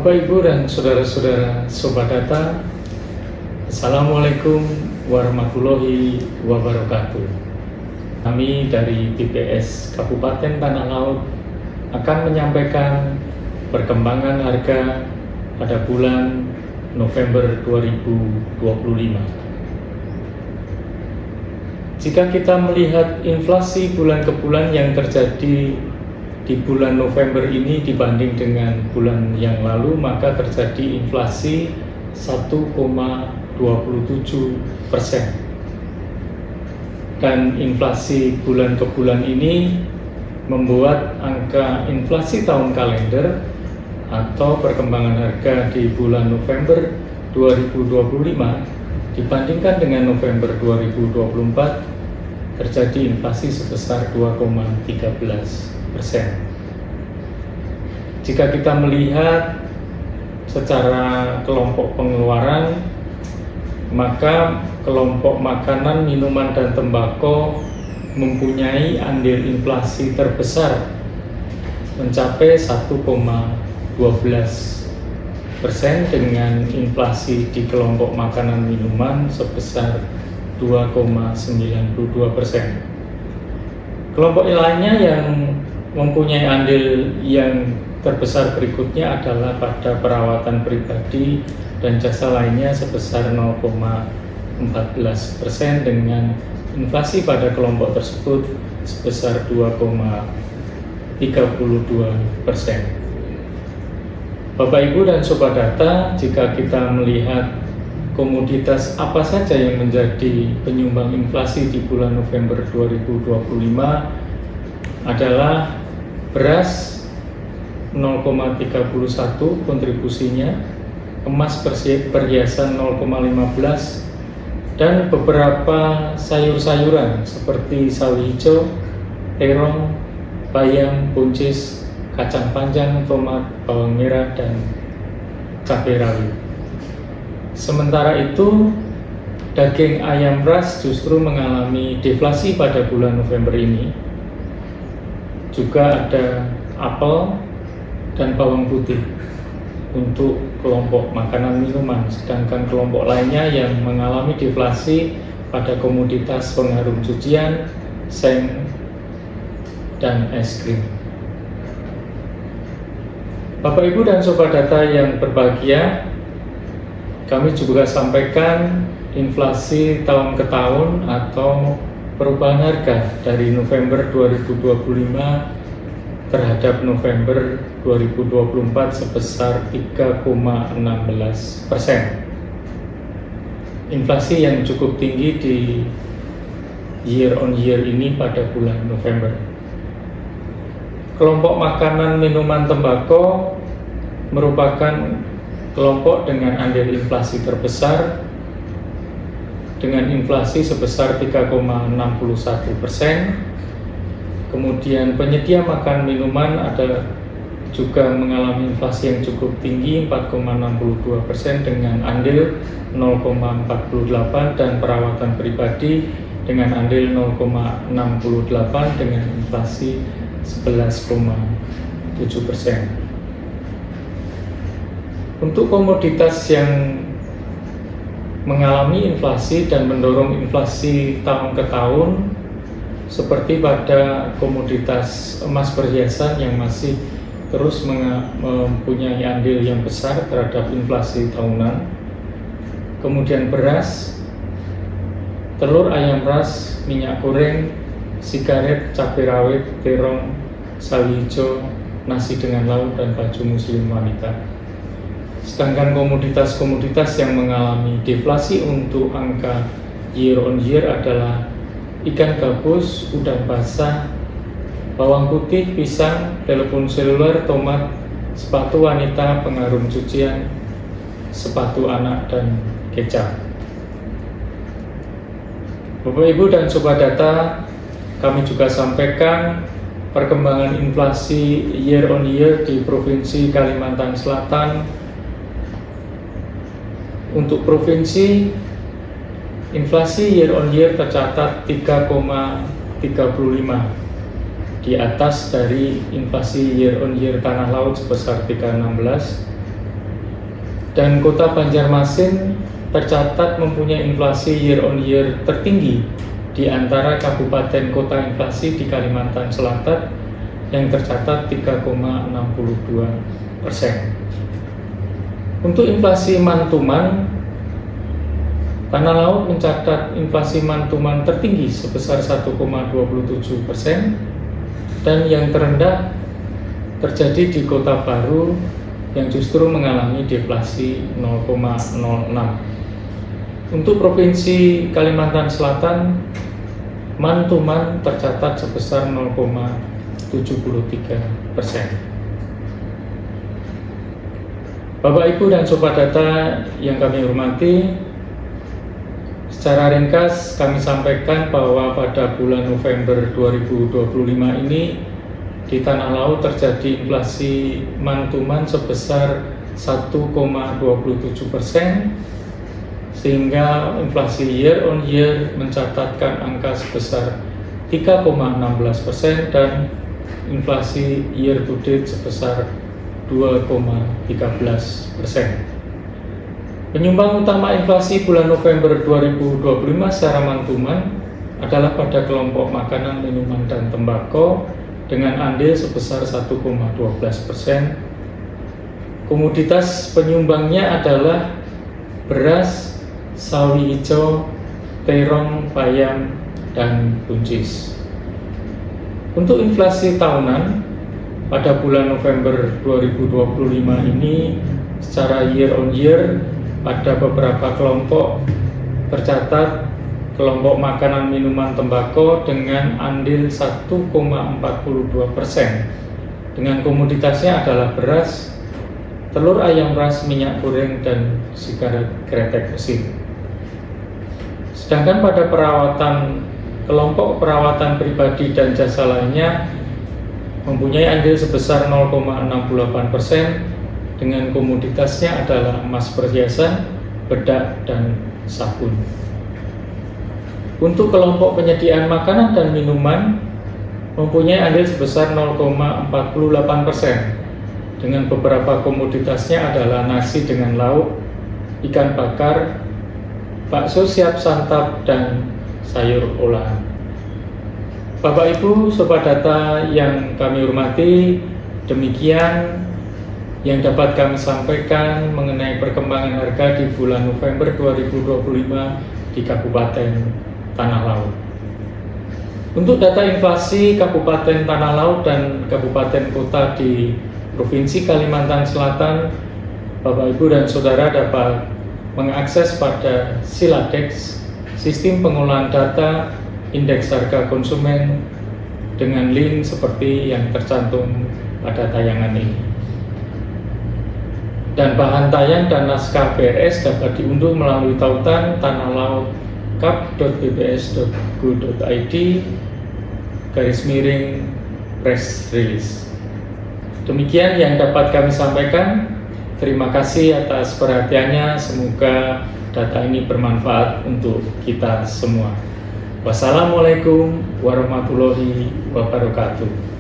Bapak, Ibu, dan saudara-saudara Sobat Data, Assalamualaikum warahmatullahi wabarakatuh. Kami dari BPS Kabupaten Tanah Laut akan menyampaikan perkembangan harga pada bulan November 2025. Jika kita melihat inflasi bulan ke bulan yang terjadi di bulan November ini dibanding dengan bulan yang lalu, maka terjadi inflasi 1,27%. Dan inflasi bulan ke bulan ini membuat angka inflasi tahun kalender atau perkembangan harga di bulan November 2025 dibandingkan dengan November 2024 terjadi inflasi sebesar 2,13%. Jika kita melihat secara kelompok pengeluaran, maka kelompok makanan, minuman, dan tembakau mempunyai andil inflasi terbesar mencapai 1,12% dengan inflasi di kelompok makanan minuman sebesar 2,92%. Kelompok lainnya yang mempunyai andil yang terbesar berikutnya adalah pada perawatan pribadi dan jasa lainnya sebesar 0,14% dengan inflasi pada kelompok tersebut sebesar 2,32%. Bapak, Ibu, dan Sobat Data, jika kita melihat komoditas apa saja yang menjadi penyumbang inflasi di bulan November 2025 adalah beras 0,31 kontribusinya, emas perhiasan 0,15, dan beberapa sayur-sayuran seperti sawi hijau, terong, bayam, buncis, kacang panjang, tomat, bawang merah, dan cabai rawit. Sementara itu, daging ayam ras justru mengalami deflasi pada bulan November ini. Juga ada apel dan bawang putih untuk kelompok makanan minuman, sedangkan kelompok lainnya yang mengalami deflasi pada komoditas pengharum cucian, seng, dan es krim. Bapak, Ibu, dan Sobat Data yang berbahagia, kami juga sampaikan inflasi tahun ke tahun atau perubahan harga dari November 2025 terhadap November 2024 sebesar 3,16%. Inflasi yang cukup tinggi di year on year ini pada bulan November. Kelompok makanan, minuman, tembakau merupakan kelompok dengan andil inflasi terbesar dengan inflasi sebesar 3,61%. Kemudian penyedia makan minuman ada juga mengalami inflasi yang cukup tinggi 4,62% dengan andil 0,48, dan perawatan pribadi dengan andil 0,68 dengan inflasi 11,7%. Untuk komoditas yang mengalami inflasi dan mendorong inflasi tahun ke tahun, seperti pada komoditas emas perhiasan yang masih terus mempunyai andil yang besar terhadap inflasi tahunan, kemudian beras, telur ayam ras, minyak goreng, sigaret, cabai rawit, terong, sawi hijau, nasi dengan lauk, dan baju muslim wanita. Sedangkan komoditas-komoditas yang mengalami deflasi untuk angka year on year adalah ikan gabus, udang basah, bawang putih, pisang, telepon seluler, tomat, sepatu wanita, pengharum cucian, sepatu anak, dan kecap. Bapak, Ibu, dan Sobat Data, kami juga sampaikan perkembangan inflasi year on year di Provinsi Kalimantan Selatan. Untuk provinsi, inflasi year on year tercatat 3,35, di atas dari inflasi year on year Tanah Laut sebesar 3,16 Dan Kota Banjarmasin tercatat mempunyai inflasi year on year tertinggi di antara kabupaten kota inflasi di Kalimantan Selatan yang tercatat 3,62%. Untuk inflasi mantuman, Tanah Laut mencatat inflasi mantuman tertinggi sebesar 1,27% dan yang terendah terjadi di Kota Baru yang justru mengalami deflasi 0,06. Untuk Provinsi Kalimantan Selatan, mantuman tercatat sebesar 0,73%. Bapak, Ibu, dan Sobat Data yang kami hormati, secara ringkas kami sampaikan bahwa pada bulan November 2025 ini di Tanah Laut terjadi inflasi mantuman sebesar 1,27%, sehingga inflasi year on year mencatatkan angka sebesar 3,16% dan inflasi year to date sebesar 2,13%. Penyumbang utama inflasi bulan November 2025 secara mantuman adalah pada kelompok makanan, minuman, dan tembakau dengan andil sebesar 1,12%. Komoditas penyumbangnya adalah beras, sawi hijau, terong, bayam, dan buncis. Untuk inflasi tahunan pada bulan November 2025 ini secara year on year pada beberapa kelompok tercatat kelompok makanan, minuman, tembakau dengan andil 1,42%. Dengan komoditasnya adalah beras, telur ayam ras, minyak goreng, dan sigaret kretek mesin. Sedangkan pada kelompok perawatan pribadi dan jasa lainnya mempunyai andil sebesar 0,68%, dengan komoditasnya adalah emas perhiasan, bedak, dan sabun. Untuk kelompok penyediaan makanan dan minuman mempunyai andil sebesar 0,48%, dengan beberapa komoditasnya adalah nasi dengan lauk, ikan bakar, bakso siap santap, dan sayur olahan. Bapak, Ibu, Sobat Data yang kami hormati, demikian yang dapat kami sampaikan mengenai perkembangan harga di bulan November 2025 di Kabupaten Tanah Laut. Untuk data inflasi Kabupaten Tanah Laut dan Kabupaten Kota di Provinsi Kalimantan Selatan, Bapak, Ibu, dan Saudara dapat mengakses pada Siladex, Sistem Pengolahan Data Indeks Harga Konsumen, dengan link seperti yang tercantum pada tayangan ini. Dan bahan tayang dan naskah PRS dapat diunduh melalui tautan tanahlau.kap.bps.go.id/press release. Demikian yang dapat kami sampaikan. Terima kasih atas perhatiannya. Semoga data ini bermanfaat untuk kita semua. Wassalamualaikum warahmatullahi wabarakatuh.